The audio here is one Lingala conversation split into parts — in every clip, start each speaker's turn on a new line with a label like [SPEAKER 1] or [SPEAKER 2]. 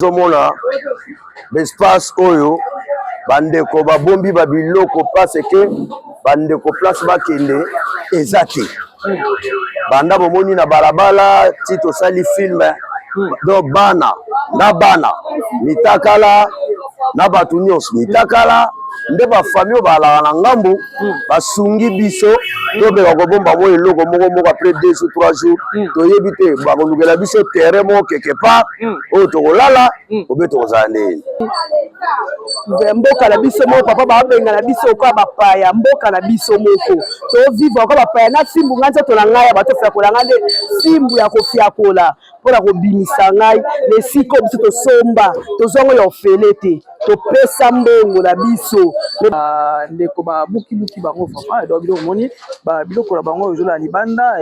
[SPEAKER 1] Zomona l'espace oyo bandeko babombi babiloko parce que bandeko place bakende ezate banda bomoni na balabala tito sali film donc bana mitakala na batu nyonso mitakala nde ba famille balala na ngambu basungi biso to be bakobomba mo eloko moko après 2 ou 3 jours to yebite bakolukela biso terrain mo quelque part o to kolala obeto kozane
[SPEAKER 2] mboka na biso moko papa babenga na biso kwa bapaya mboka na biso moko to vivre kwa bapaya na simbu nganza to na ngai bato fya kolanga nde simbu ya kofia kola pona ko bimisa ngai le siko biso to somba to zongo yo felete to pesa mbongo na biso ndeko ba buki bango papa do biloko moni ba biloko na bango jola libanda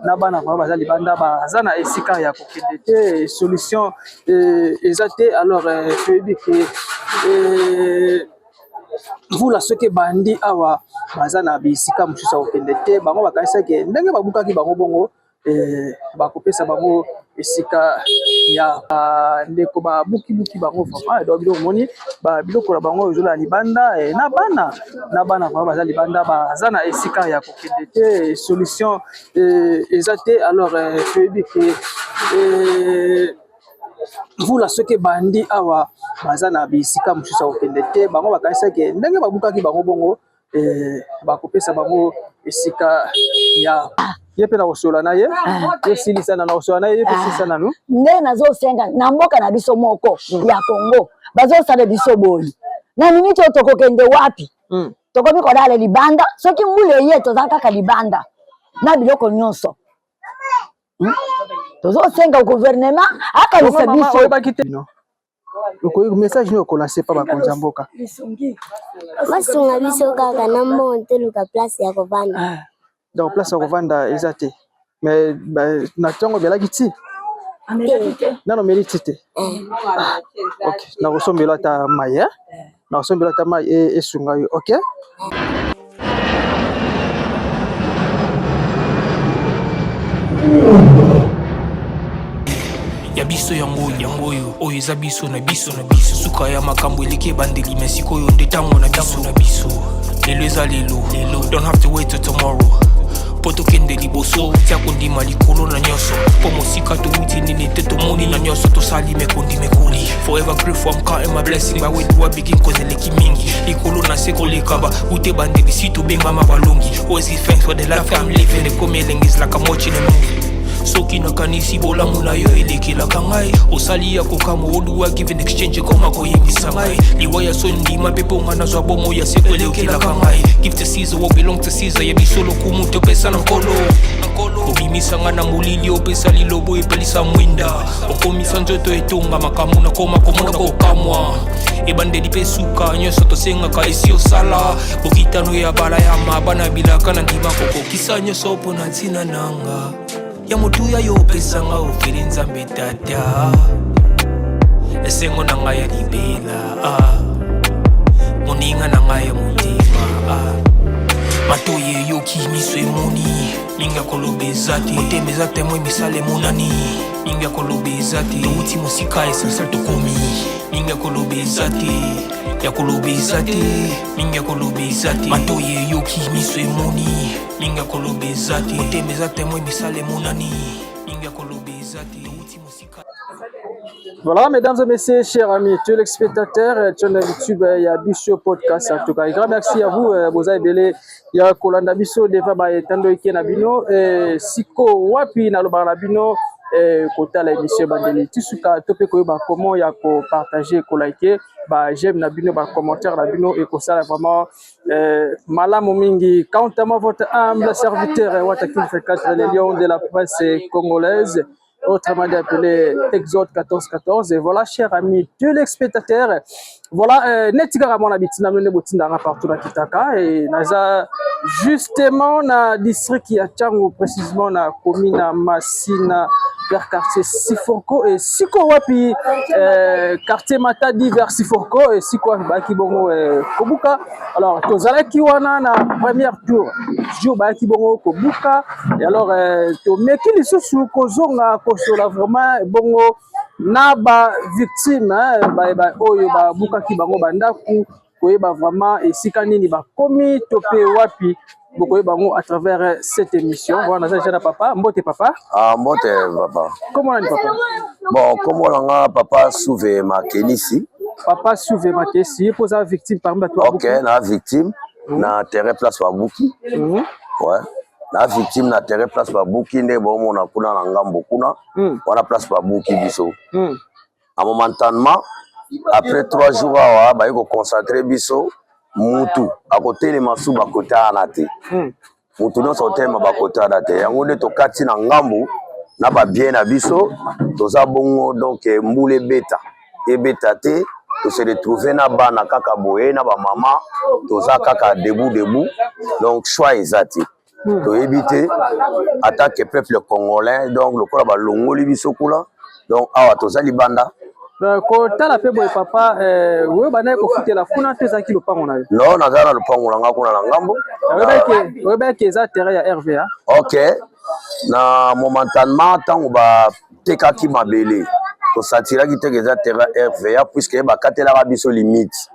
[SPEAKER 2] na bana kwa baza libanda baza na esika ya kokende te solution ezate alors vous la soki bandi awa baza na bisika mususu kokende te bango bakanisa ke ndenge babukaki bango bongo bakopesa bango esika ya ndeko ba buki bango papa do biloko moni ba biloko na bango jola libanda na bana kwa baza libanda baza na esika ya kokende te solution ezate alors vous la soki bandi awa baza na bisika mususu kokende te bango bakanisa ke ndenge babukaki bango bongo bakopesa bango esika ya yepe na kosola na ye silisa na kosola na ye yepe silisa na no
[SPEAKER 3] nde nazosenga na mboka na biso moko ya Congo bazosala biso boyi na nini to tokokende wapi tokomi kodala libanda soki mbule ye toza kaka libanda na biloko nyonso tozosenga gouvernement akanisa biso
[SPEAKER 2] no uko message ni okolancer pa bakonza mboka
[SPEAKER 4] masunga biso kaka na monte luka place ya kovanda
[SPEAKER 2] donc place ya kovanda ezate mais na tongo belaki ti nano mérite te OK na kosombela ta maye na kosombela ta maye esunga yo OK
[SPEAKER 5] ya biso yango oyo eza biso na biso suka ya makambo eleki ebandeli mesi koyo nde tango na biso lelo eza lelo don't have to wait till tomorrow po tokende liboso tia kondima likolo na nyonso po mosika towuti nini te tomoni na nyonso tosali mekoli forever grateful I'm counting my blessing ba wedu wa begin cause eleki mingi likolo na se kolekaba ute bandeli si tobengama balongi always give thanks for the life I'm living the coming is like I'm watching a movie soki nakanisi bolamu na yo elekelaka ngai osali ya kokamo oluwa give in exchange koma koyebisa ngai liwa ya sondima mpe mponga nazwa bomo ya seko elekelaka ngai give to Caesar what belong to Caesar ya biso lokumu topesa na nkolo obimisa nga na molili opesa lilobo epelisa mwinda okomisa nzoto etonga makamu na koma komona kokamwa ebandeli mpe suka nyonso tosengaka esi osala bokitano ya bala ya mabana bilaka na ndima kokokisa nyonso mpo na ntina nanga ya motuya yo pesanga ofeli nzambe tata esengo na ngai ya libela moninga na ngai ya motima matoye yoki miso emoni mingi akoloba eza te motema eza temo emisala emonani mingi akoloba eza te touti mosika essentiel tokomi mingi akoloba eza te yakoloba eza te mingi akoloba eza te matoye yoki miso emoni mingi akoloba eza te motema eza temo emisala emonani mingi akoloba eza te touti mosika.
[SPEAKER 2] Voilà, mesdames et messieurs, chers amis téléspectateurs, channel YouTube, il y a Bicho Podcast. En tout cas, grand merci à vous. Vous avez belé, il y a Kolanda Bicho, des femmes et Tando Ike Nabino, Siko Wapi Naloba Nabino, Kota la émission Bandeli. Tisuka, Topé Koyoba, comment il y a ko partager, ko liker, bah j'aime Nabino, bah commentaire Nabino et ko ça vraiment Malam Mingi. Quant à moi, votre humble serviteur, Watakin Fekatre, les lions de la presse congolaise. Autrement dit appelé Exode 1414. Et voilà, chers amis téléspectateurs, voilà, netika mon habitude na mene botinda partout na Kitaka et naza justement na district ya Tchango, précisément na commune Massina vers quartier Siforko et Siko Wapi quartier Matadi vers Siforko et Siko Wapi baki bongo Kobuka. Alors tozala ki wana na premier tour jour baki bongo Kobuka et alors to meki lisusu kozonga kosola vraiment bongo na ba victime ba oyo ba bukaki bango bandaku koyeba vraiment esika nini bakomi to pe wapi bokoyeba bango à travers cette émission. Voilà, ça déjà papa, mbote papa.
[SPEAKER 1] Ah mbote papa.
[SPEAKER 2] Comment on dit papa?
[SPEAKER 1] Bon, comment on a papa Souvé Makenisi.
[SPEAKER 2] Papa Souvé Makenisi, pour sa victime parmi toi.
[SPEAKER 1] OK, na victime na terrain place Babuki. Ouais. Na victime na terrain place Babuki nde bo mona kuna na ngambo kuna. Wana place Babuki biso. À momentanément après 3 jours awa ba yiko concentrer biso mutu à côté les masu ba côté anate. Mutu no sotema ba côté anate. Yango nde to kati na ngambo na ba bien na biso toza bongo donc mbule beta et beta te to se retrouver na bana kaka boye na ba mama toza kaka debout donc choix ezati to éviter attaque peuple congolais donc le kola ba longoli biso kula donc awa toza libanda
[SPEAKER 2] ko tala pe boye papa we bana ko futela kuna teza ki lopango na yo
[SPEAKER 1] non nazala lopango na nga kuna na ngambo
[SPEAKER 2] we ba ke za terrain ya RVA.
[SPEAKER 1] OK na momentanément tango ba tekaki mabele to satiraki teke za terrain RVA puisque ba katela biso limite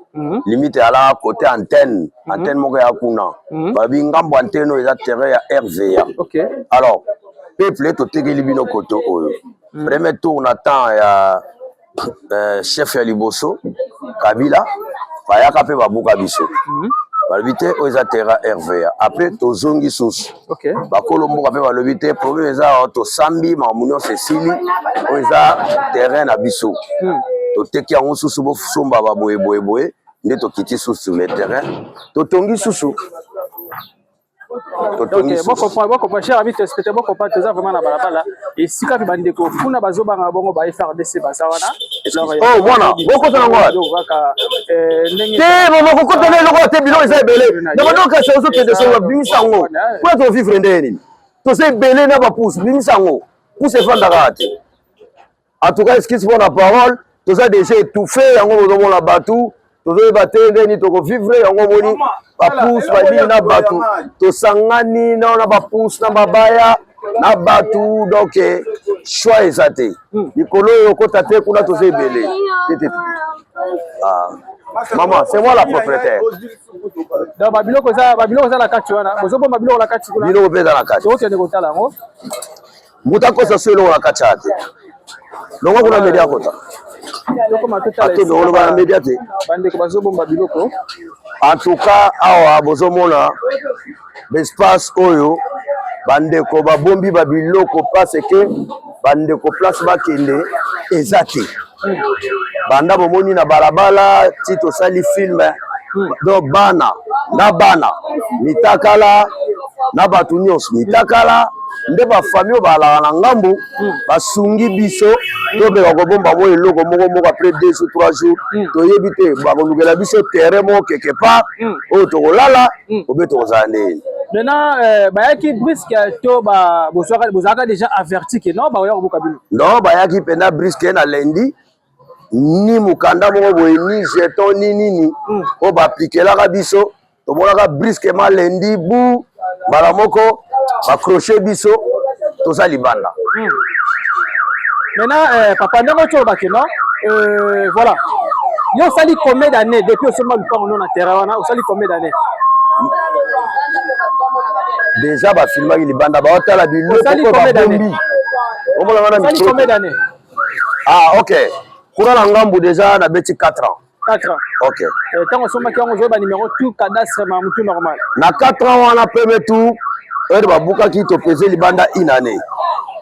[SPEAKER 1] limite ala côté antenne moko ya kuna ba bingambo antenne eza terrain ya RVA.
[SPEAKER 2] OK,
[SPEAKER 1] alors peuple to tekeli bino koto oyo premier tour na temps ya chef ya liboso Kabila bayaka pe babuka biso balobite oyo eza terrain RVA après tozongi susu bakolo mboka mpe balobi te problème eza tosambi makambo nyonso esili oyo eza terrain na biso toteki yango susu bosomba baboyeboyeboye nde tokiti susu le terrain totongi susu.
[SPEAKER 2] OK, bon cher ami téléspectateur, bon comprendre ça vraiment na balabala et sika bi bandeko kuna bazobanga bongo ba FRDC basawana
[SPEAKER 1] oh mwana boko tana ngwa te mama kokota na loko te bilo eza ebele na badoka se ozo kende so bimisa ngo kwa to vivre ndeni to se ebele na ba pousse bimisa ngo pousse fandaka te. En tout cas, excuse pour la parole, to ça déjà étouffé yango bozomo la batu tozo baté ndeni to ko vivre yango moni ba pousse ba bini na batu to sangani na ba pousse na babaya na batu donc choix ezate likolo yokota te kuna to se ebele tete. Ah maman, c'est moi la propriétaire.
[SPEAKER 2] Donc babiloko za la kati wana bozo bomba biloko la kati kuna
[SPEAKER 1] biloko peza la kati
[SPEAKER 2] to tene ko tala ngo
[SPEAKER 1] mutako sa selo la kati ate longo kuna media kota
[SPEAKER 2] loko matota la
[SPEAKER 1] to ba media te
[SPEAKER 2] bande ko bazo bomba biloko.
[SPEAKER 1] En tout cas awa bozo mona l'espace oyo bande ko ba bombi ba biloko parce que bande ko place ba kende ezate banda bomoni na balabala tito sali film donc bana na bana mitakala na batu nyonso mitakala nde ba famille balaka na ngambu basungi biso to be ko bomba mo eloko moko après 2 ou 3 jours to yebi te ba ko lugela biso terrain mo quelque part o to kolala o be to zande.
[SPEAKER 2] Maintenant bayaki brisque to ba bozaka déjà averti que non ba ya ko kabino
[SPEAKER 1] non bayaki pena brisque na lundi ni mukanda moko boye ni jeton ni nini o ba appliquer biso to monaka brisque ma lundi bu bala moko ba crochet biso to sa libanda.
[SPEAKER 2] Maintenant papa ndeko to ba keno voilà yo sali combien d'années depuis ce moment pas on a terrain wana o sali combien d'années
[SPEAKER 1] déjà ba filmaki libanda ba otala biloko ko ba bombi o mona wana
[SPEAKER 2] sali combien d'années.
[SPEAKER 1] Ah OK kuna na ngambu déjà na beti 4 ans.
[SPEAKER 2] 4 ans.
[SPEAKER 1] OK.
[SPEAKER 2] Tant on somma kango zo ba numéro tout cadastre ma mutu normal.
[SPEAKER 1] Na 4 ans wana premier tour et ba buka ki to peser libanda une année.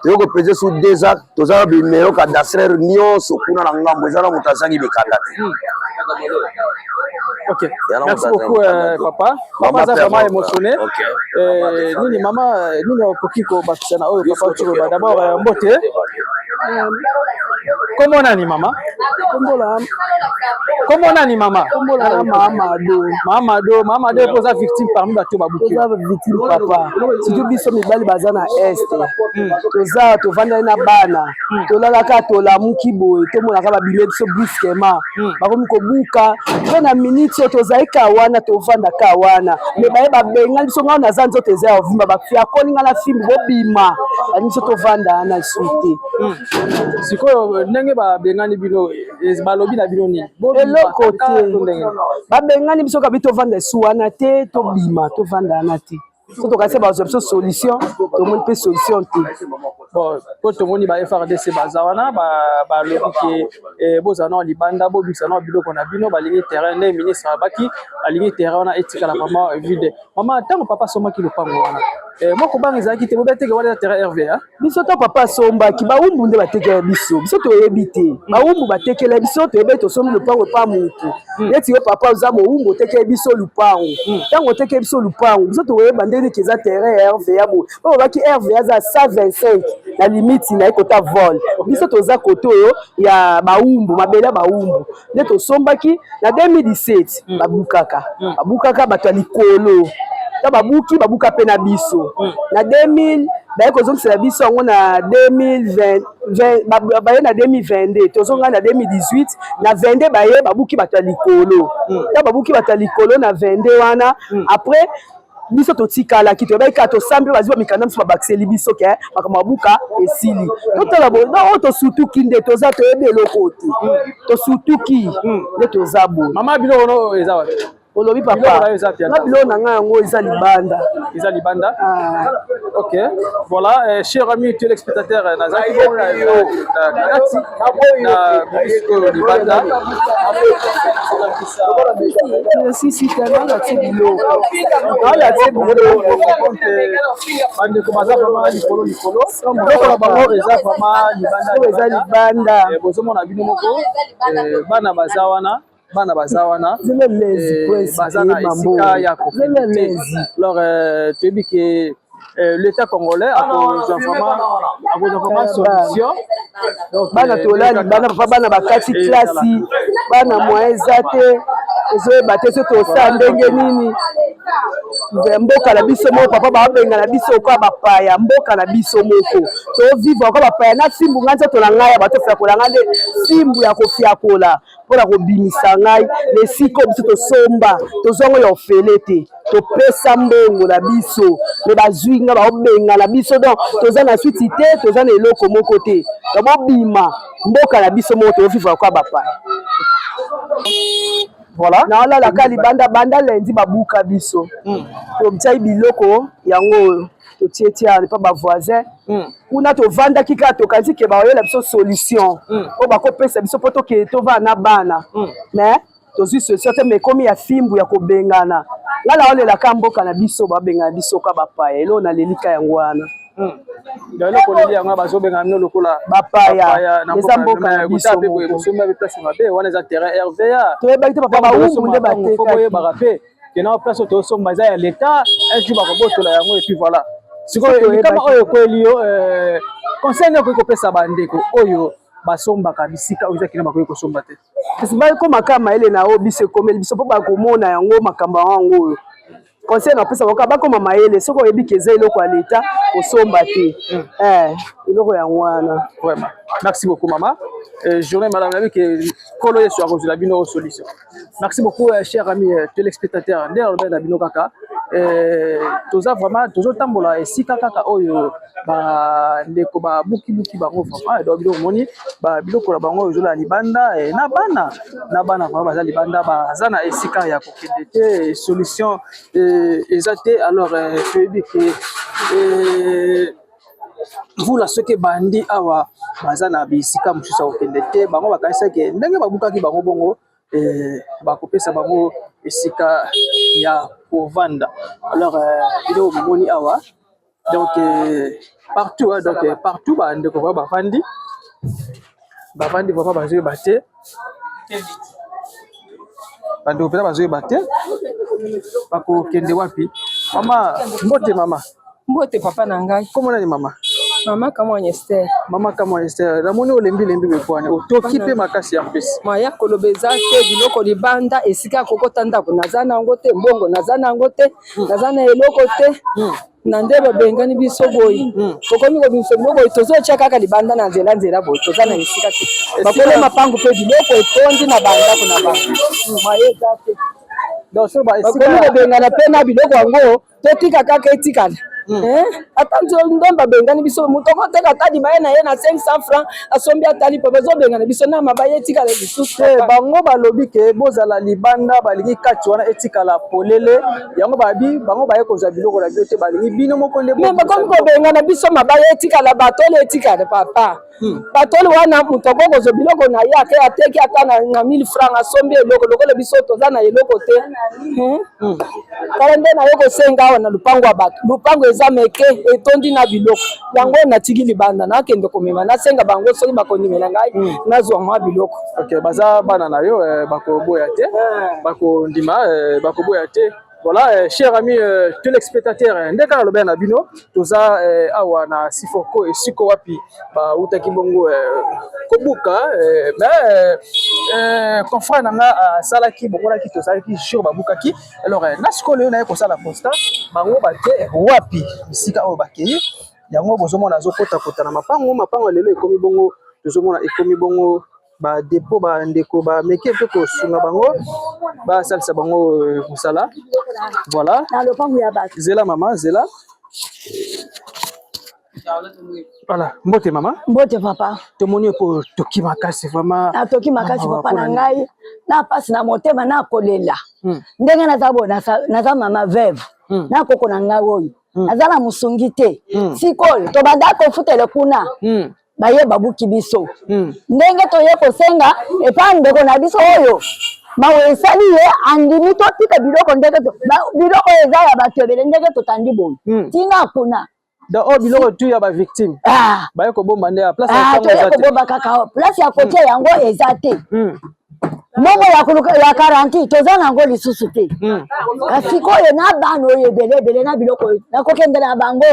[SPEAKER 1] To ko peser sous 2 ans to za ba numéro cadastre nyonso kuna na ngambu ezala mutazangi bikanda.
[SPEAKER 2] OK. Merci beaucoup papa. Papa za vraiment émotionné. Nini mama nini okiko bakisana oyo papa tu ba d'abord mbote. Comment on a ni maman? Comment on a ni maman?
[SPEAKER 3] Comment on a Mamadou?
[SPEAKER 2] Mamadou est posé victime parmi les Tobabouki.
[SPEAKER 3] Toza victime papa. Surtout biso mibali bazana est. Toza tovanda na bana. Tolalaka tolamuki boy. Tomonaka babile biso brusquement. Bakomi kobuka. Na minute toza ikawana tovanda kawana. Me baye babenga biso nga na zanzo teza ovimba bafia kolinga na film bobima. Ani biso tovanda na suite.
[SPEAKER 2] Sikoyo ndenge babengani bino balobi na bino ni.
[SPEAKER 3] Eloko te. Babengani biso kabito vanda suwana te to bima to vanda na te. So to kasi ba solution to mon pe solution te.
[SPEAKER 2] Bon, pour tout le monde ba FRDC bazawana ba lobi ke bozana libanda bo bisana biloko na bino ba lingi terrain ne ministre abaki alingi terrain na etika la maman vide. Maman tango papa soma ki lopango wana. Moko bangiza ki te bo beteke wala terrain RVA.
[SPEAKER 3] Biso to papa somba ki ba umbu nde bateke biso. Biso to yebite. Ba umbu batekela biso to yebeto somi lopango pa mutu. Yeti yo papa uzamo umbu teke biso lupango. Tango teke biso lupango. Biso to yeba ndeni keza terrain RVA bo. Bo baki RVA za 125 la limite na ekota vol. Biso toza koto yo ya baumbu mabela baumbu. Nde to sombaki na 2017 babukaka. Babukaka bato ya likolo. Ta babuki babuka pe na biso. Na 2000 baye kozongisa biso yango na 2020 baye na 2022 tozonga na 2018 na 22 baye babuki bato ya likolo. Ta babuki bato ya likolo na 22 wana après biso totikala ki tobai ka to sambe baziba mikanda biso babakseli biso ke makamabuka esili totala bo na to sutuki nde toza to ebelo koti to sutuki nde toza bo
[SPEAKER 2] Maman bilo no eza wapi?
[SPEAKER 3] Olobi papa na bilo na nga yango eza libanda.
[SPEAKER 2] Ok, voilà, cher ami téléspectateur, nazaki bon na libanda.
[SPEAKER 3] Si tellement la tibilo.
[SPEAKER 2] Ala tibilo bande ko baza vraiment likolo. Donc la bango eza vraiment libanda. Bozo mona bino moko bana bazawana bazana esika ya kokende. Alors tu dis que l'État congolais a vraiment solution.
[SPEAKER 3] Donc bana tolali bana papa bana bakati klasi bana moezate ezo bate so to sa ndenge nini mboka na biso moko papa babenga na biso kwa bapaya mboka na biso moko to vivre kwa bapaya na simbu nganza to na ngai bato fya kola ngande simbu ya kofia kola pona ko bimisa ngai le siko biso to somba to zongo yo felete to pesa mbongo na biso me bazwinga babenga na biso donc toza na suite te toza na eloko moko te to bobima mboka na biso moko to vivre kwa bapaya. Voilà. Na ala la kali banda lendi babuka biso. To mtsai biloko yango to tietia ne pas ba voisin. Kuna to vanda kika to kanzi ke ba yola biso solution. O ba ko pesa biso poto ke to va na bana. Mais to zi solution te me komi ya fimbu ya kobengana. Ngala ole la kamboka na biso ba benga biso ka bapaya. Elo na lelika yango wana.
[SPEAKER 2] Ndalo ko leli yango bazobenga mino lokola
[SPEAKER 3] bapaya na mboka na biso
[SPEAKER 2] be bosomba be place mabe wana za terrain RVA
[SPEAKER 3] to ba ite papa ba ungu nde bateka
[SPEAKER 2] barape kena place to somba za ya l'état un jour ba kobotola yango et puis voilà sikoyo kama oyo kweli conseil ne ko pesa bandeko oyo basomba kabisika oyo kina ba ko somba te
[SPEAKER 3] kasi ba ko makama ele na obiso komeli biso po ba komona yango makamba wango conseil na pesa baka bako mama ele soko yebi keze eloko ya leta osomba te eloko ya wana
[SPEAKER 2] vraiment merci beaucoup maman journée madame la que kolo yeso akozu la bino solution merci beaucoup cher ami téléspectateur ndelo na bino kaka toza vraiment tozo tambola esika kaka oyo ba ndeko ba buki bango vraiment do biloko moni ba biloko la bango ozo la libanda na bana vraiment baza libanda baza na esika ya kokende te solution exacte alors je dis que vous la ce que bandi awa bazana bisika mususa okende te bango bakanisa ke ndenge babukaki bango bongo bakopesa bango esika ya kovanda alors video moni awa donc partout partout bande ko bafandi papa bazoye bate bande opera bazoye bate bako kende wapi mama mbote papa na ngai
[SPEAKER 3] comment nani mama
[SPEAKER 6] Mama kama Esther.
[SPEAKER 2] Mama kama Esther. Namoni olembi bekwane. Otoki pe makasi ya mpesi.
[SPEAKER 6] Maya kolobeza te biloko libanda esika kokota ndako nazana yango te mbongo nazana yango te nazana eloko te. Na nde babengani biso boyi. Kokomi ko biso boyi tozocha kaka libanda na nzela boyi tozana esika te. Bakole mapangu pe biloko etondi na banda kuna banda. Maya te.
[SPEAKER 2] Donc so ba esika
[SPEAKER 6] bakole babengana pe na biloko yango totika kaka etikala. Atanzo ndomba bengani biso mutoko teka tadi baye na ye na 500 francs asombi atali pa bazo bengana biso na mabaye etikala lisusu
[SPEAKER 2] bango balobi ke bozala libanda balingi kati wana etikala polele yango babi bango baye kozwa biloko na biote balingi bino moko nde
[SPEAKER 6] mais bakomi ko bengana biso mabaye etikala batole etikala papa batole wana mutoko kozwa biloko na ye ake ateki ata na 1000 francs asombi eloko lokole biso toza na eloko te kala nde na yo kosenga wana lupango ya bato lupango eza meke etondi na biloko yango natiki libanda nakende komema nasenga bango soki bakondimela ngai nazwa mwa biloko.
[SPEAKER 2] Ok, baza bana na yo bakoboya te bakondima bakoboya te. Voilà, chers amis téléspectateurs, ndeka na lobe na bino toza awa na Sifoko et siko wapi ba utaki bongo kobuka mais confrère nanga salaki bongo na ki tozalaki jour babukaki. Alors nasiko leo na ko sala constat bango ba te wapi bisika o bakeye yango bozomona azokota kota na mapango lelo ekomi bongo tozomona ekomi bongo ba dépôt ba ndeko ba meke pe ko sunga bango ba salisa bango musala. Voilà.
[SPEAKER 3] Na lopango ya bato.
[SPEAKER 2] Zela maman, zela. Voilà, mbote maman.
[SPEAKER 3] Mbote papa.
[SPEAKER 2] Tomoni ko toki makasi vraiment.
[SPEAKER 3] Na toki makasi papa na ngai. Na pasi na motema na kolela. Ndenge naza mama veuve. Na koko na ngai oyo. Nazala musungi te. Sikoyo to banda ko futele kuna. Baye babuki biso. Ndenge toye kosenga epa ndeko na biso oyo. Mawe sali ye andimi to tika biloko ndenge to biloko eza ya bato ebele ndenge to tandi boy. Tina kuna.
[SPEAKER 2] Da o biloko tu ya ba victime. Baye ko bomba nde ya place ya
[SPEAKER 3] to ye ko bomba kaka place ya kote yango eza te. Momo ya kuluka ya 40 toza nango lisusu te. Kasi koyo na bano ebele na biloko na kokende na bango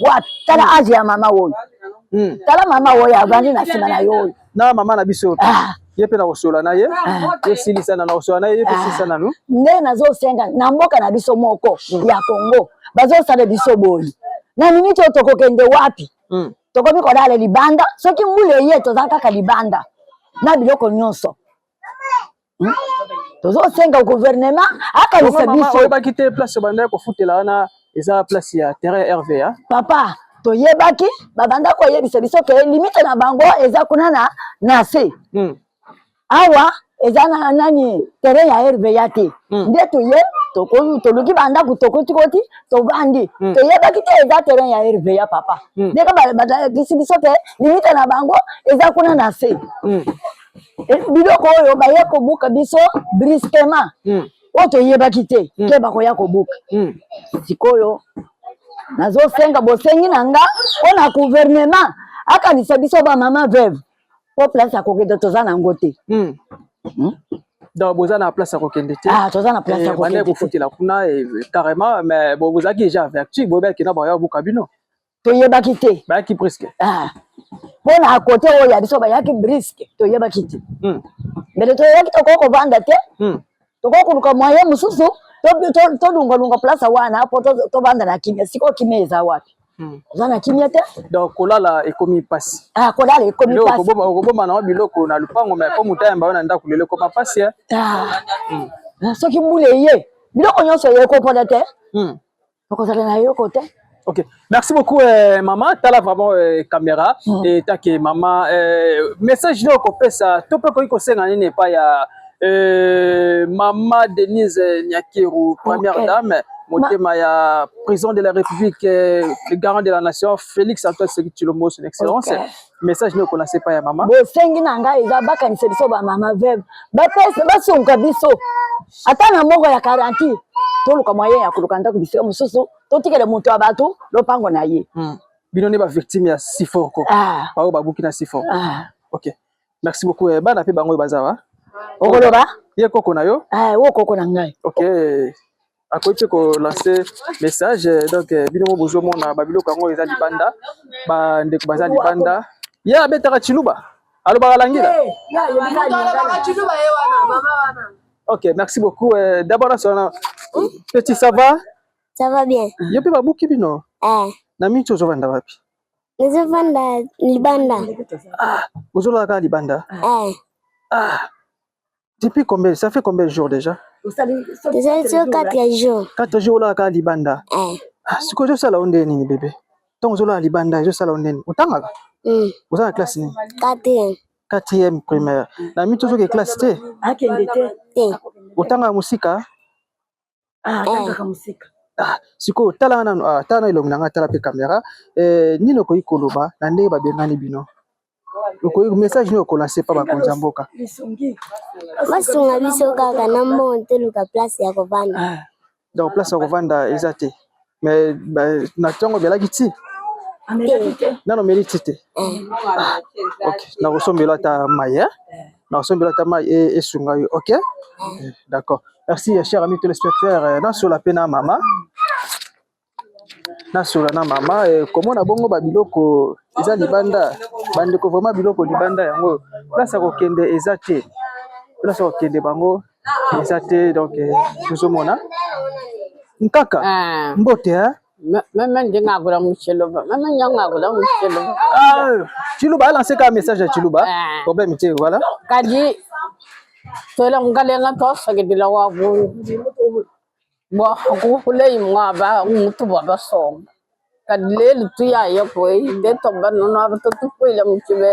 [SPEAKER 3] wa tala aji ya mama woyo. Tala mama woyo avandi na sima na yo.
[SPEAKER 2] Na mama na biso. Yepe na kosola na ye. Ye silisa na kosola na ye yepe silisa na no.
[SPEAKER 3] Nde nazo senga na mboka na biso moko ya Congo. Bazo sala biso boyi. Na nini to tokokende wapi? Tokomi ko dale libanda soki mbule ye toza kaka libanda. Na biloko nyonso. Tozo senga gouvernement akalisa biso
[SPEAKER 2] ba kite place banda ko futela wana eza place ya terrain RVA.
[SPEAKER 3] Papa to yebaki babanda ko yebisa biso ke limite na bango eza kuna na se. Awa eza na nani terrain ya RVA te. Nde to ye to luki banda kutokoti to bandi to yebaki te eza terrain ya RVA papa. Ndeka banda biso ke limite na bango eza kuna na se. Biloko oyo baye kobuka biso brusquement. Oto yebaki te ke bakoya kobuka. Sikoyo nazo senga bosengi nanga ona gouvernement akanisa biso ba mama veuve. Po place ya kokende toza na ngote.
[SPEAKER 2] Donc boza na place ya kokende te.
[SPEAKER 3] Toza na place ya kokende.
[SPEAKER 2] Bane ko futela kuna carrément mais boza ki déjà vertu bobe ki na ba ya buka bino.
[SPEAKER 3] To yebaki te.
[SPEAKER 2] Ba ki presque.
[SPEAKER 3] Bona à côté oyo ya biso ba yaki brisque to yebaki te. Mais to yebaki to ko vanda te. To ko kuluka moyen mususu to lunga place wana hapo to vanda na kimia siko kimia za wapi. Zana kimia te.
[SPEAKER 2] Donc kolala ekomi pasi.
[SPEAKER 3] Kolala ekomi pasi.
[SPEAKER 2] Okoboma na biloko na lupango mais ko mutayamba wana nda kulele ko pasi.
[SPEAKER 3] Soki mbule ye biloko nyonso ye ko poda te. Okozala na yo kote.
[SPEAKER 2] Ok, merci beaucoup maman. T'as vraiment caméra et t'as que maman message là qu'on fait ça. Tout peu qu'on sait n'est pas ya maman Denise Nyakeru, première dame. Motema ya président de la République, le garant de la nation, Félix Antoine Tshisekedi, son excellence. Message là qu'on ne sait pas ya maman.
[SPEAKER 3] Bo sengi nanga eza bakanisa biso ba mama veuve. Ba pesa basonga biso. Ata na moko ya 40. Toluka moyen ya kulukanda kubisika mususu totikele muntu abatu lopango na ye.
[SPEAKER 2] Bino ne ba victime ya Sifoko. Bao babuki na Sifoko. OK. Merci beaucoup. Bana pe bango bazawa.
[SPEAKER 3] Okoloba?
[SPEAKER 2] Ye koko na yo?
[SPEAKER 3] Wo koko na ngai.
[SPEAKER 2] OK. akoki ko lancer message donc bino bozo mona babilo kango eza libanda ba ndeko baza libanda ya betaka chiluba allo bakalangila OK merci beaucoup d'abord ça petit ça va
[SPEAKER 4] bien
[SPEAKER 2] yo pe babuki bino na micho zo vanda wapi
[SPEAKER 4] nizo vanda libanda
[SPEAKER 2] bozo la ka libanda depuis combien ça fait combien de jours déjà
[SPEAKER 4] déjà sur 4 jours
[SPEAKER 2] 4 jours là ka libanda siko jo sala onde nini bébé donc zo la libanda jo sala onde utanga vous en classe ni 4e primaire na micho zo ke classe te
[SPEAKER 3] akende te
[SPEAKER 2] utanga musika
[SPEAKER 3] tanga musika
[SPEAKER 2] siko tala nanu tala ilongo nanga tala pe caméra nino ko ikoloba na ndenge babengani bino ko message no ko lancer pa ba konzamboka
[SPEAKER 4] basunga biso kaka na monte luka place ya kovanda
[SPEAKER 2] donc place ya kovanda ezate mais na tongo belaki ti nano mérite te OK na kosombela ta maye na kosombela ta maye esunga yo OK d'accord merci chers amis téléspectateurs na sur la pena mama na sur na mama comment na bongo ba biloko eza libanda bandeko vraiment biloko libanda yango place ya kokende ezate place ya kokende bango ezate donc tuzomona nkaka mbote
[SPEAKER 7] Mama ndinga gula muchiluba mama nyanga gula muchiluba
[SPEAKER 2] chiluba a lancé un message à chiluba problème était voilà
[SPEAKER 7] kadi tola ngalenga to sagedila wa bu bo ko kulay mga ba mutu ba song kadle tu ya koy de to ban no ba to ko la muchibe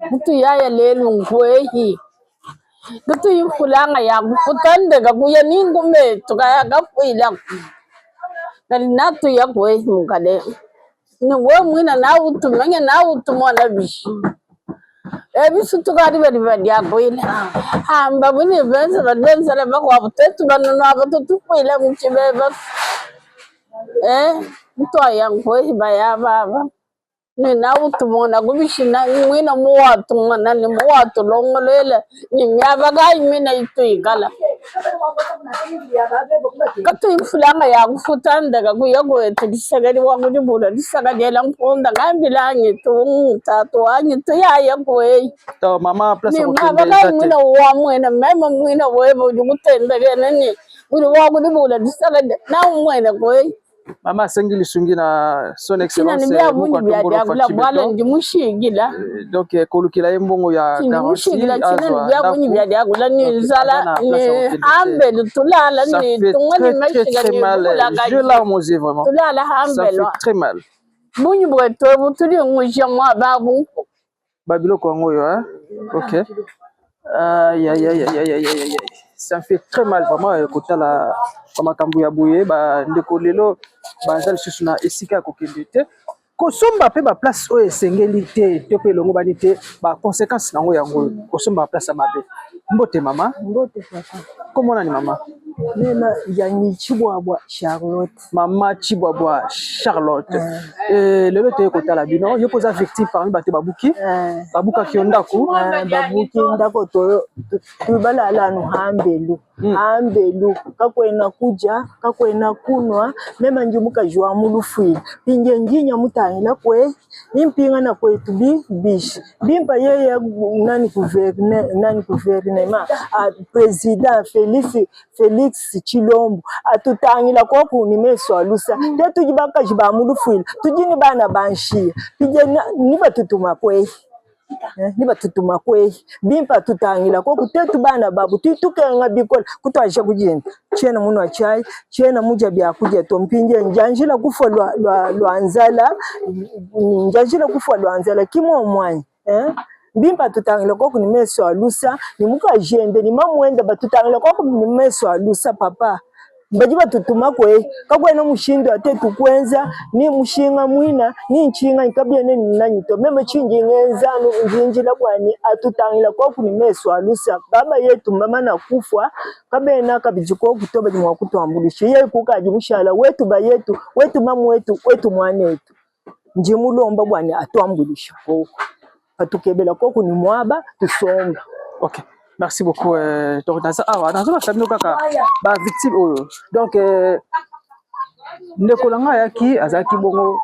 [SPEAKER 7] mutu ya lelu koy hi gutu yu kulanga ya kutan daga kuya ningume to kaya ga kuila kali natu ya koy mukade ni wo mwina na utu manya na utu mona bishi bisu tukari bari ya koyila hamba buni benza le bakwa butetu banno abato tukwila muchibe bas mtu ayankoy baya baba ni na utu mona gubishi na mwina muwatu mona ni muwatu longolele ni myabaga mina itu igala katu ifulanga ya kufutanda kakuyago etisagari wangu dibula disagari lamponda ngambilangi tu tatu anyi tu ya koy
[SPEAKER 2] to mama place
[SPEAKER 7] ko kende mwina wa mwina mema mwina webo jukutenda kenani mwina wangu dibula disagari na mwina koy
[SPEAKER 2] mama sengi lisungi na son excellence donc kolukila embongo ya garantie je larme aux yeux vraiment ça fait très mal babilo kongo yo OK ça fait très mal vraiment kotala makambo ya boye ba ndeko lelo bazali susu na esika kokende te kosomba pe ba place oyo esengeli te to pe longo bani te ba conséquences nango yango kosomba ba place mabe mbote mama
[SPEAKER 6] mbote papa
[SPEAKER 2] comment nani mama
[SPEAKER 6] Mema yani Chibwabwa Charlotte.
[SPEAKER 2] Mama Chibwabwa Charlotte. Lelo te kotala bino yo posa victime parmi bate babuki. Babuka kiondaku.
[SPEAKER 6] Babuki ndako to tubala lanu hambelu. Hambelu kakwena kuja kakwena kunwa mema njumuka jwa mulufu. Pinje njinya mutangila kwe impinga na kwe tubi bish. Bimpa yeye nani gouverne ma president Felix Chilombo atutangila kwa kunimeso alusa te tujibaka jiba mulufuila tujini bana banshia pije niba tutuma kwe bimpa tutangila kwa kutetu bana babu tutukenga bikola kutwaje kujinda chena muno achai chena muja bya kuje tompinje njanjila kufa lwa nzala kimo mwanya bimpa tutangila kwa kunimeso alusa ni muka jende ni mamwenda batutangila kwa kunimeso alusa papa bajiba tutuma kwe kakwena mushindo atetu kwenza ni mushinga mwina ni nchinga ikabye neni nanyito meme chinjingenzano njinjila kwani atutangila kwa kunimeso alusa baba yetu mama na kufwa kabena kabijiko kutoba jimwa kutwambulisha ye kukaji mushala wetu ba yetu wetu mamu wetu mwana wetu njimulomba bwana atwambulisha koko atukebela koko ni mwaba tusomba.
[SPEAKER 2] OK. Merci beaucoup. Donc, dans ça, ba victime. Donc, Nekolanga yaki, azaki bongo,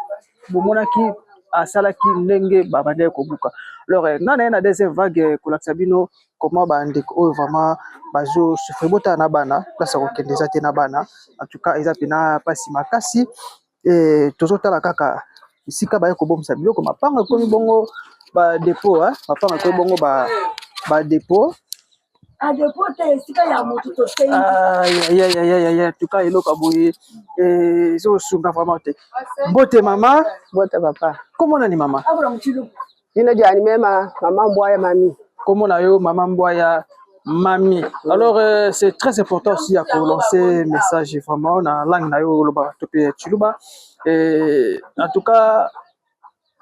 [SPEAKER 2] bomonaki, asalaki ndenge babande kobuka. Alors, na deuxième vague, kolakisabino, comment bande ko vraiment bazo souffrir na bana, place ko kendeza te na bana. En tout cas, ils pena pasi makasi et tozotala kaka isika ba ko bomsa biloko mapanga ko bongo ba dépôt, hein, mapanga ko bongo ba dépôt.
[SPEAKER 3] A dépôt esika ya moto to sei.
[SPEAKER 2] En tout cas, eloko boye zo sunga vraiment te. Bote mama,
[SPEAKER 6] bote papa.
[SPEAKER 2] Comment on a ni maman?
[SPEAKER 6] Ina jani mema mama Mboya mami.
[SPEAKER 2] Comment on a eu maman Mboya mami? Alors c'est très important aussi à lancer message vraiment dans langue na yo loba topé tshuluba. En tout cas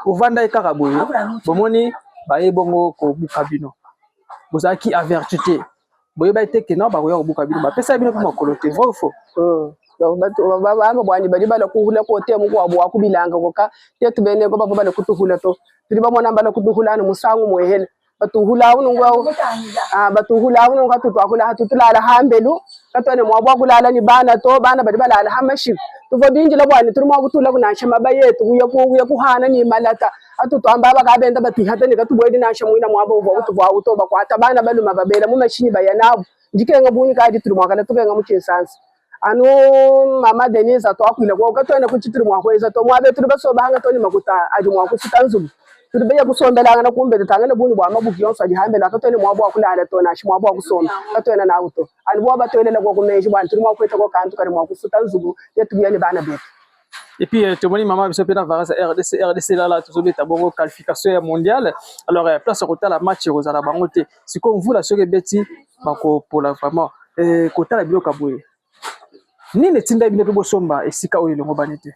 [SPEAKER 2] au vanda e karaboye bomoni ba e bongo ko bukabino. Bozaki avertité. Boye ba été que non ba ko bukabino ba pesa bino ko kolote vrai ou faux?
[SPEAKER 6] Donc baba bwani bali bala kuhula ko te mu ko abo akubilanga ko ka te tubene ko baba bala kutuhula to tuli ba mona bala kutuhula no musangu moehele batuhula unu ngwa batuhula unu ka tutu akula hatutula hambelu katone mo abo kulala ni bana to bana bali bala hamashi tuvo binji la bwani turi mo kutula kuna shama bayetu kuya kuhana ni malata atutu ambaba ka benda batihata ni katubwedi na shamu ina mo abo bo tuvo auto ba kwata bana balu mababela mu mashini bayanabu ndikenga buni ka di turi mo kala tukenga mu chinsansi anu mama Denise to akwile ko ka tone ku chitiri mwa kweza to mwabe turi baso bahanga to ni makuta adi mwa kusitanzulu turi beya kusombela na kumbe tangana buni bwa mabuki yonso adi hambela ka tone mwa bwa kulala to na shimwa bwa kusomba ka tone na auto anu bwa batole la ko kumeji bwa turi mwa kweta ko kantu kare mwa kusitanzulu yetu yani bana betu.
[SPEAKER 2] Et puis, Tomoni Maman, je suis RDC là, tout ça, bongo qualification mondiale. Alors, place au la match aux Arabangote. C'est comme vous, la seule Betty, pour la vraiment, côté la bio kaboué. Ni ne tinda bine ko somba esika oyo ngo banete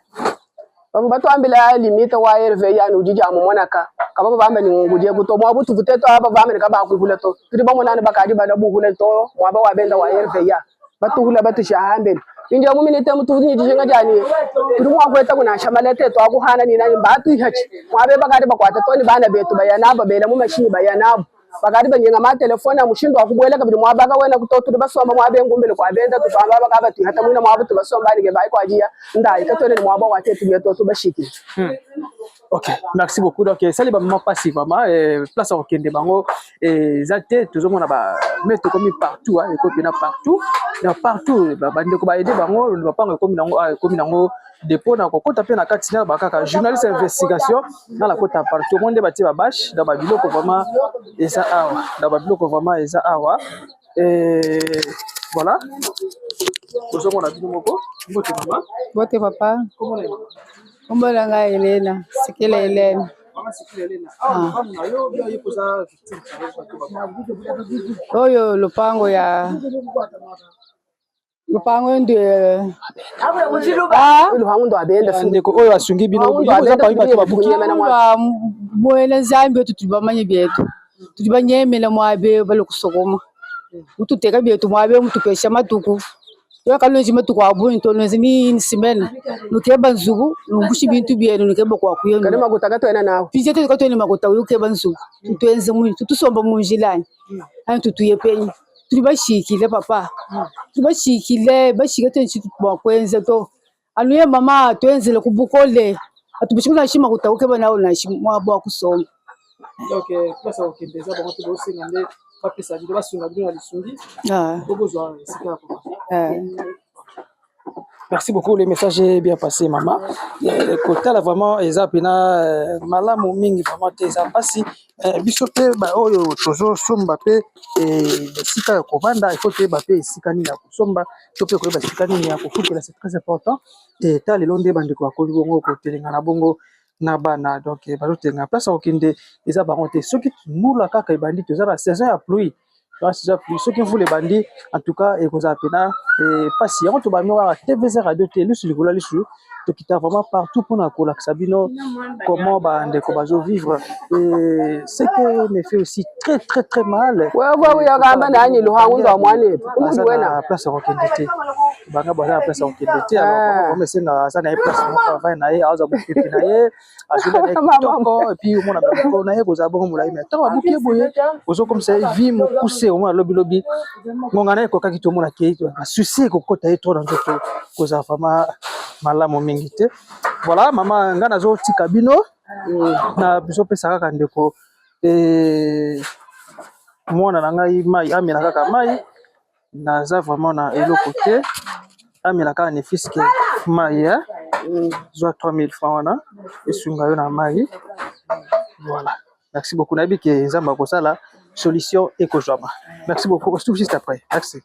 [SPEAKER 6] bato ambela limite wa RV ya no jija mo monaka kaba ba mbani nguje buto mo butu buteto aba ba mbani kaba ku huleto tiri ba monana bakadi ba bu huleto mo ba wa benda wa RV ya batu hula batu shahambe inje mu minute mutu ni jija ngajani tiri mo akweta kuna shamalete to aku hana ni nani batu hachi mo ba bakadi ba kwata to ni bana betu bayana ba bela mu mashini bayana bakadi banyenga ma telefone amushindo akubwela kabiri mwabaga wena kutotu basomba mwabe ngumbele kwa benda tupamba bakabati hata mwina mwabutu basomba nige bai kwa jia ndai katone ni mwaba wate tubeto to bashiki.
[SPEAKER 2] OK, merci beaucoup. Donc ça les maman passivement place au kende bango zate tozomona ba mettre comme partout hein, et partout dans partout bande ko ba aider bango ba panga comme nango dépôt na kokota pe na katina ba kaka journaliste investigation dans la côte partout monde bati ba bash dans ba biloko vraiment eza awa dans ba biloko vraiment eza awa voilà tozomona bino moko bote mama
[SPEAKER 8] bote papa
[SPEAKER 2] comment on est
[SPEAKER 8] Kombo langa Elena, Sikila Elena. Oyo lupango ya lupango ndiye
[SPEAKER 6] lupango ndo abenda
[SPEAKER 2] ndeko oyo asungi bino za pa ibatu babuki
[SPEAKER 8] mwele nzambe tutubamanye byetu tutubanyemela mwabe balokusokoma ututeka byetu mwabe mutupesha matuku yo kalonji matuku abuni tonezi ni simena nukeba nzugu ngushi bintu byenu nukeba kwa kuyo
[SPEAKER 6] kale makuta katwena nawo
[SPEAKER 8] pizete katwena makuta ukeba nzugu tutwenze mu tutusomba mu njilani ani tutuye penyi tulibashikile papa tulibashikile bashika tenchi tutubakwenze to anuye mama twenzele kubukole atubishikuna shima kutauke nawo na shimwa bwa kusomba.
[SPEAKER 2] Donc place au kindeza ba moto bose ngande bapesa bino basunga bino na lisungi bozwa sika ko. Merci beaucoup, le message est bien passé maman. Côté là vraiment ezapina malamu mingi vraiment teza pasi bisope ba oyo tozo somba pe sika ya kovanda il faut que ba pe sika ni ya kusomba to pe ko ba sika ni ya kufukela c'est très important et ta le londe bande ko ko bongo ko telenga na bongo na bana donc bazotenga place okinde eza baronte soki mula kaka ebandi toza la saison ya pluie ceux qui voulaient bandi en tout cas et vous appelez passer on to ba miwa TVZ radio télé sur le vola lissu to kita vraiment partout pour na kola sabino comment bande ko bazo vivre et ce qui me fait aussi très mal
[SPEAKER 6] ouais ya gamba nani lo hangu ndo mwane
[SPEAKER 2] umudi wena place okinde banga baza place on kende alors comme c'est na ça na place on travail na ye aza bukipi na ye azula na kitoko et puis on a ba na ye ko za bongo mulai mais tant abuki boye ozo comme ça vie mo pousser au moins lobi ngonga na ko kaki to mona ke souci ko kota ye trop dans toto ko za fama malamu mingi te voilà mama nga nazo tika bino na biso pesa kaka ndeko mwana na ngai mai amela kaka mai naza vraiment na eloko te amela kaka ne fiske mai zwa 3000 francs wana esunga yo na mai voilà merci beaucoup nabi ke nzamba kosala solution ekozwama merci beaucoup on se retrouve juste après merci.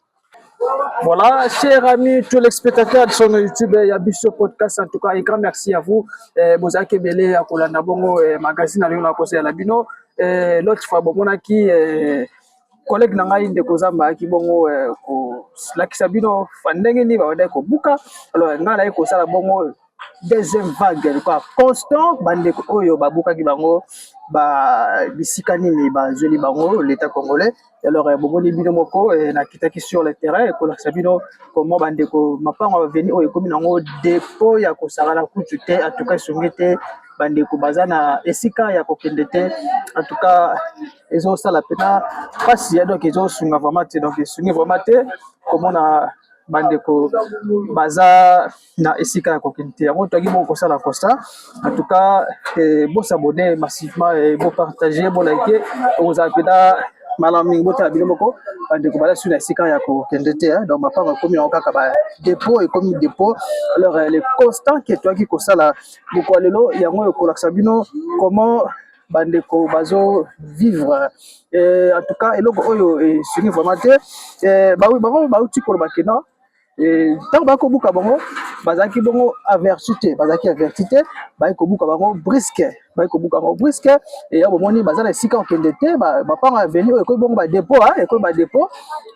[SPEAKER 2] Voilà, chers amis, tous les spectateurs de son YouTube, il y a Bisso Podcast. En tout cas, un grand merci à vous. Bozake Bele, à Kolanda Bongo, magazine à Léon Kosé à la Bino. L'autre fois, Bonaki, collègue Nangaï de Kozamba, qui Bongo, Lakisabino, Fandengeni, Bawadeko Buka. Alors, Nala Kosala Bongo, deuxième vague, quoi, constant, Bande Oyo, Babuka Gibango, Bisikani, Zoli Bango, l'État congolais. Alors, Boboni Binomoko, na kitaki sur le terrain, et Kola Sabino, comment Bandeko, ma part va venir au Kominango, dépôt, ya Kosara Koutute, en tout cas, Sungete, Bandeko Bazana, Esika, ya Kokendete, en tout cas, ils ont ça la peine, pas si, donc ils ont Sunga Vamate, donc ils sont vraiment, comment on a Bandeko Baza, na Esika, ya Kokendete, en tout cas, bon, ça la Costa, en tout cas, bon s'abonner massivement, bon partager, bon liker, vous avez Malaming bota bilomoko ande ko bala suna sika ya ko kendete donc ma part comme on kaka ba dépôt et comme dépôt alors les constants que toi qui ko sala boko lelo yango ko laksabino comment bande ko bazo vivre en tout cas eloko oyo suni vraiment te ba oui ba uti ko ba kena tant ba ko buka bango bazaki bongo avertité bazaki avertité ba ko buka bango brisque et ya bomoni bazana sika okendete ba panga venir ko bongo ba dépôt ko ba dépôt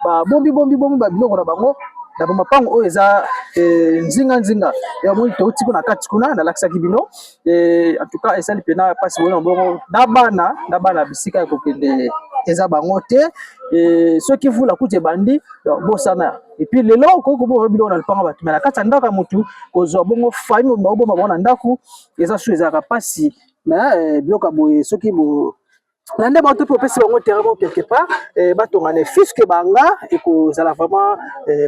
[SPEAKER 2] ba bombi ba biloko na bango na ba panga o eza nzinga ya mo to tiko na kati kuna na laksa kibino en tout cas esali pena passe wona bongo na bana bisika ko kende eza bango te ceux qui vous la coûte bandi bosana et puis lelo ko bo bilo na panga ba tumela kata ndaka mutu ko zo bongo famille ba bo ba na ndaku eza sou eza kapasi mais bloka boye soki bo nande ba to pesi bango terrain quelque part ba tongane fiske banga et ko zala vraiment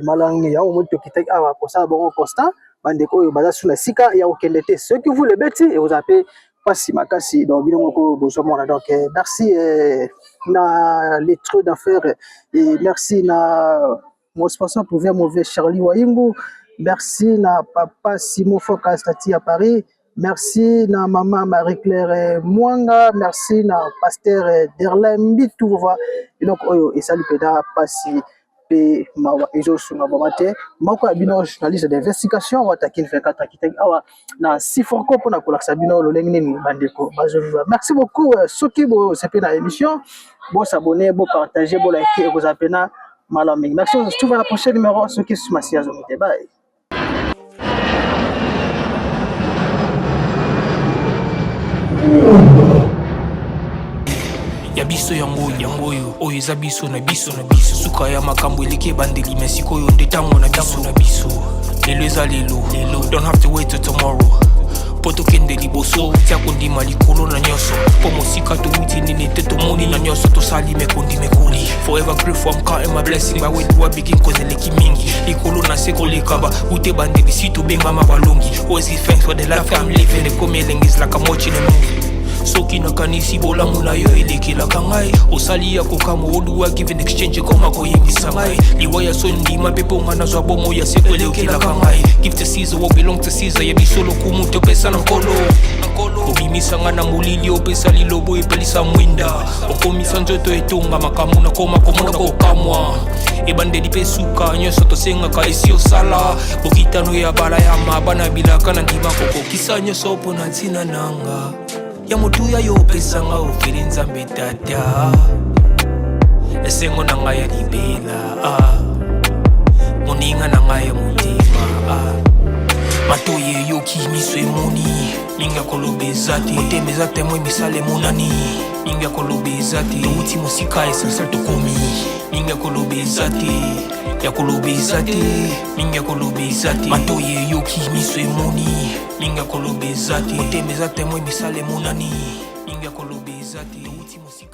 [SPEAKER 2] malangi ya o moto kitaki awa ko sa bongo constant bande ko baza sous la sika ya okendete ceux qui vous le beti et vous appelez pasi makasi donc bilongo ko bozomona donc merci na les trucs d'affaires et merci na mon sponsor pour faire mauvais Charlie Waimbu, merci na papa Simon Foka Stati à Paris. Merci na maman Marie-Claire Mwanga, merci na pasteur Derlem Bitouva. Et donc oyo esali peda pasi pe mawa ejo sunga bomate moko abino journaliste d'investigation watakin fekata kiteng awa na siforko pona kolaksa bino lolenge nini bandeko bazoviva. Merci beaucoup soki bo sepe na émission, bo s'abonner, bo partager, bo liker, bo zapena malaming. Merci, on se retrouve à la prochaine numéro soki sumasi azomite. Bye.
[SPEAKER 5] Ya biso yango oyo eza biso na biso suka ya makambo eleke bandeli mesiko yo ndetango na biso lelo eza lelo don't have to wait till tomorrow poto kende liboso tia kondima likolo na nyoso po mosika to witi nini te to moni na nyoso to sali mekondi mekoli forever grateful I'm counting my blessing by way do I begin cause eleki mingi likolo na seko lekaba ute bandeli si to benga mabalongi always give thanks for the life I'm living the come is like I'm watching a movie soki na kanisi bola mula yo elekela kangai osali ya kokamo oduwa give in exchange koma koyingisa ngai liwaya so ndima pepo ngana zwa bomo ya sekwelekela kangai give to Caesar what belong to Caesar ya bisolo kumuntu pesa na nkolo obimisa ngana mulili opesa lilobo epelisa mwinda okomisa nzoto etonga makamu na koma komona kokamwa ebandeli pesuka nyoso tosenga ka esi osala bokitano ya bala ya mabana bilaka na ndima kokokisa nyoso pona ntina nanga ya motuya yo pesanga ofiri nzambe tata esengo na ngai ya libela moninga na ngai ya motima matoye yoki miso emoni minga kolobeza te otemeza te mwe misale monani minga kolobeza te touti mosika esensa tokomi minga kolobeza te ya kolobeza te mingi ya kolobeza te matoye yoki miso emoni mingi ya kolobeza te otembeza temoi misala emonani mingi ya kolobeza te